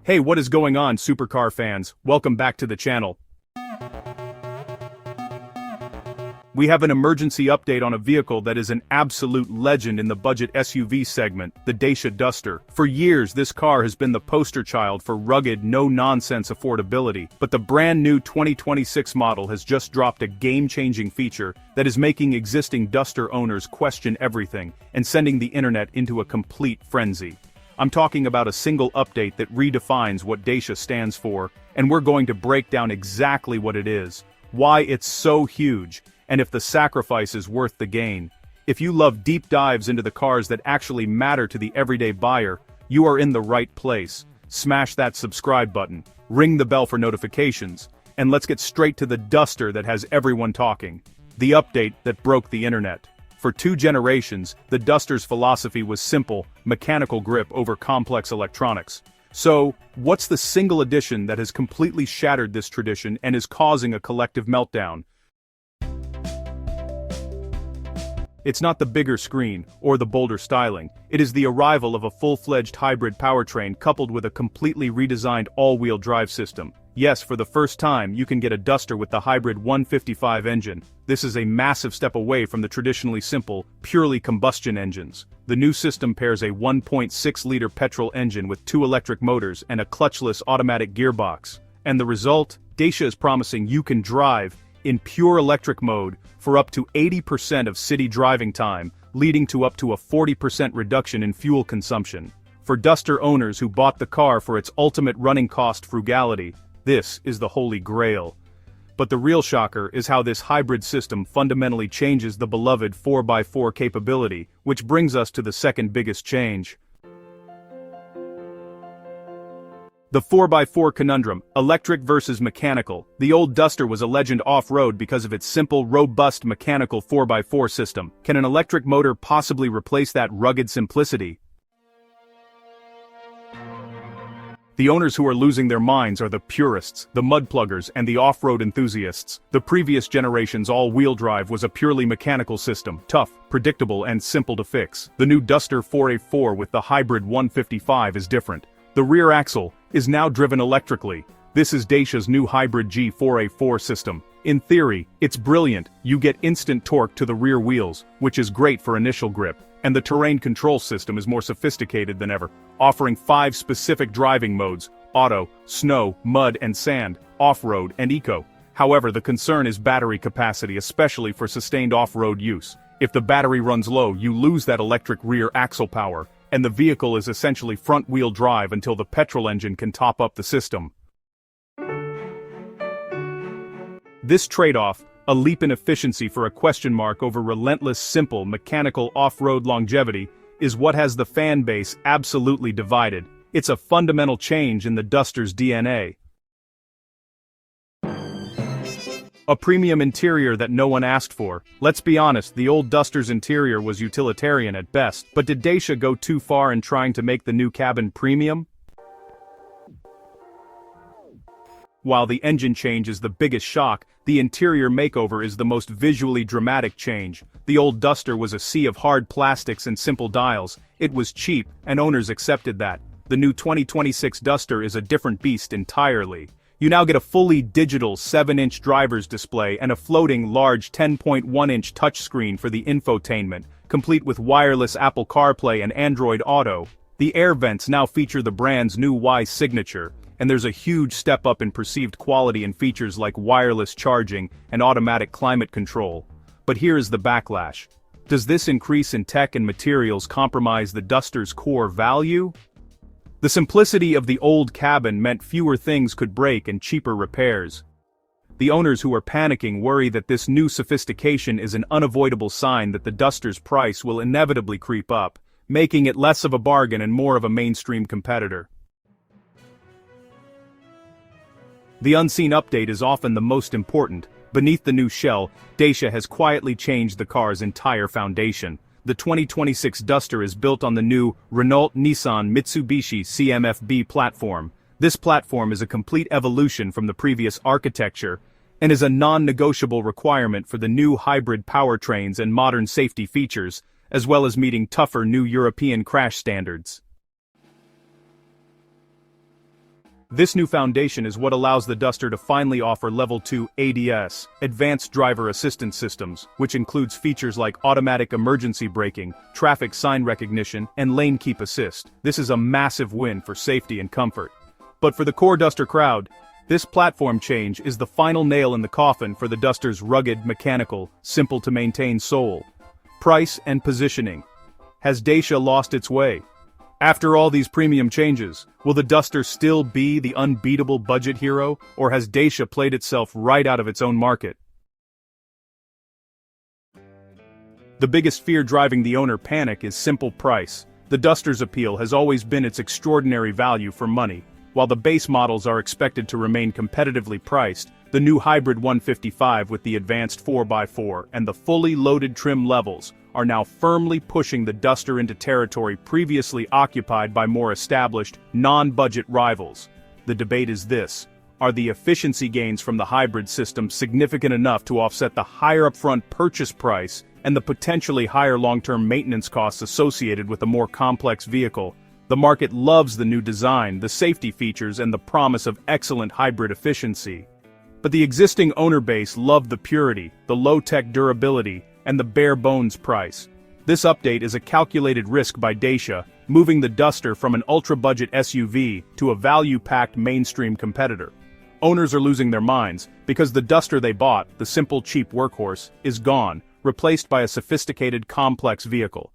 Hey, what is going on, supercar fans? Welcome back to the channel. We have an emergency update on a vehicle that is an absolute legend in the budget SUV segment, the Dacia Duster. For years, this car has been the poster child for rugged, no-nonsense affordability, but the brand new 2026 model has just dropped a game-changing feature that is making existing Duster owners question everything and sending the internet into a complete frenzy. I'm talking about a single update that redefines what Dacia stands for, and we're going to break down exactly what it is, why it's so huge, and if the sacrifice is worth the gain. If you love deep dives into the cars that actually matter to the everyday buyer, you are in the right place. Smash that subscribe button, ring the bell for notifications, and let's get straight to the Duster that has everyone talking. The update that broke the internet. For 2 generations, the Duster's philosophy was simple: mechanical grip over complex electronics. So, what's the single addition that has completely shattered this tradition and is causing a collective meltdown? It's not the bigger screen, or the bolder styling, it is the arrival of a full-fledged hybrid powertrain coupled with a completely redesigned all-wheel drive system. Yes, for the first time, you can get a Duster with the hybrid 155 engine. This is a massive step away from the traditionally simple, purely combustion engines. The new system pairs a 1.6-liter petrol engine with 2 electric motors and a clutchless automatic gearbox. And the result? Dacia is promising you can drive in pure electric mode for up to 80% of city driving time, leading to up to a 40% reduction in fuel consumption. For Duster owners who bought the car for its ultimate running cost frugality, this is the holy grail. But the real shocker is how this hybrid system fundamentally changes the beloved 4x4 capability, which brings us to the second biggest change. The 4x4 conundrum, electric versus mechanical. The old Duster was a legend off-road because of its simple, robust mechanical 4x4 system. Can an electric motor possibly replace that rugged simplicity? The owners who are losing their minds are the purists, the mudpluggers, and the off-road enthusiasts. The previous generation's all-wheel drive was a purely mechanical system, tough, predictable, and simple to fix. The new Duster 4x4 with the hybrid 155 is different. The rear axle is now driven electrically. This is Dacia's new hybrid G4A4 system. In theory, it's brilliant. You get instant torque to the rear wheels, which is great for initial grip, and the terrain control system is more sophisticated than ever, offering 5 specific driving modes: auto, snow, mud and sand, off-road, and eco. However, the concern is battery capacity, especially for sustained off-road use. If the battery runs low, you lose that electric rear axle power, and the vehicle is essentially front-wheel drive until the petrol engine can top up the system. This trade-off, a leap in efficiency for a question mark over relentless, simple, mechanical off-road longevity, is what has the fan base absolutely divided. It's a fundamental change in the Duster's DNA. A premium interior that no one asked for. Let's be honest, the old Duster's interior was utilitarian at best, but did Dacia go too far in trying to make the new cabin premium? While the engine change is the biggest shock, the interior makeover is the most visually dramatic change. The old Duster was a sea of hard plastics and simple dials. It was cheap, and owners accepted that. The new 2026 Duster is a different beast entirely. You now get a fully digital 7-inch driver's display and a floating large 10.1-inch touchscreen for the infotainment, complete with wireless Apple CarPlay and Android Auto. The air vents now feature the brand's new Y signature, and there's a huge step up in perceived quality and features like wireless charging and automatic climate control. But here is the backlash. Does this increase in tech and materials compromise the Duster's core value? The simplicity of the old cabin meant fewer things could break and cheaper repairs. The owners who are panicking worry that this new sophistication is an unavoidable sign that the Duster's price will inevitably creep up, making it less of a bargain and more of a mainstream competitor. The unseen update is often the most important. Beneath the new shell, Dacia has quietly changed the car's entire foundation. The 2026 Duster is built on the new Renault-Nissan-Mitsubishi CMF-B platform. This platform is a complete evolution from the previous architecture, and is a non-negotiable requirement for the new hybrid powertrains and modern safety features, as well as meeting tougher new European crash standards. This new foundation is what allows the Duster to finally offer Level 2 ADS, Advanced Driver Assistance Systems, which includes features like automatic emergency braking, traffic sign recognition, and lane keep assist. This is a massive win for safety and comfort. But for the core Duster crowd, this platform change is the final nail in the coffin for the Duster's rugged, mechanical, simple-to-maintain soul. Price and positioning. Has Dacia lost its way? After all these premium changes, will the Duster still be the unbeatable budget hero, or has Dacia played itself right out of its own market? The biggest fear driving the owner panic is simple price. The Duster's appeal has always been its extraordinary value for money. While the base models are expected to remain competitively priced, the new Hybrid 155 with the advanced 4x4 and the fully loaded trim levels are now firmly pushing the Duster into territory previously occupied by more established, non-budget rivals. The debate is this: are the efficiency gains from the hybrid system significant enough to offset the higher upfront purchase price and the potentially higher long-term maintenance costs associated with a more complex vehicle? The market loves the new design, the safety features, and the promise of excellent hybrid efficiency. But the existing owner base loved the purity, the low-tech durability, and the bare-bones price. This update is a calculated risk by Dacia, moving the Duster from an ultra-budget SUV to a value-packed mainstream competitor. Owners are losing their minds, because the Duster they bought, the simple cheap workhorse, is gone, replaced by a sophisticated complex vehicle.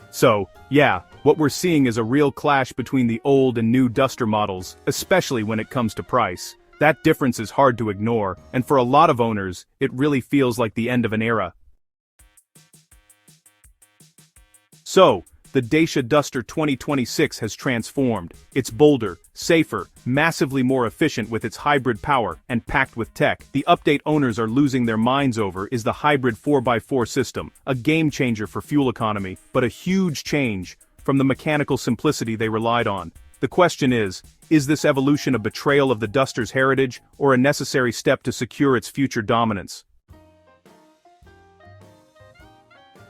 So, yeah, what we're seeing is a real clash between the old and new Duster models, especially when it comes to price. That difference is hard to ignore, and for a lot of owners, it really feels like the end of an era. So, the Dacia Duster 2026 has transformed. It's bolder, safer, massively more efficient with its hybrid power, and packed with tech. The update owners are losing their minds over is the hybrid 4x4 system, a game changer for fuel economy, but a huge change from the mechanical simplicity they relied on. The question is this evolution a betrayal of the Duster's heritage, or a necessary step to secure its future dominance?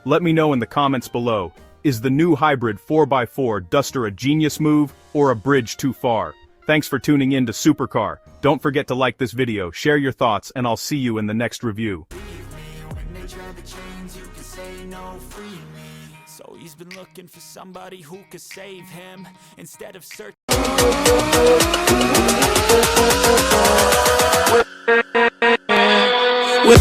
Let me know in the comments below. Is the new hybrid 4x4 Duster a genius move, or a bridge too far? Thanks for tuning in to Supercar. Don't forget to like this video, share your thoughts, and I'll see you in the next review. So he's been looking for somebody who could save him, instead of searching. With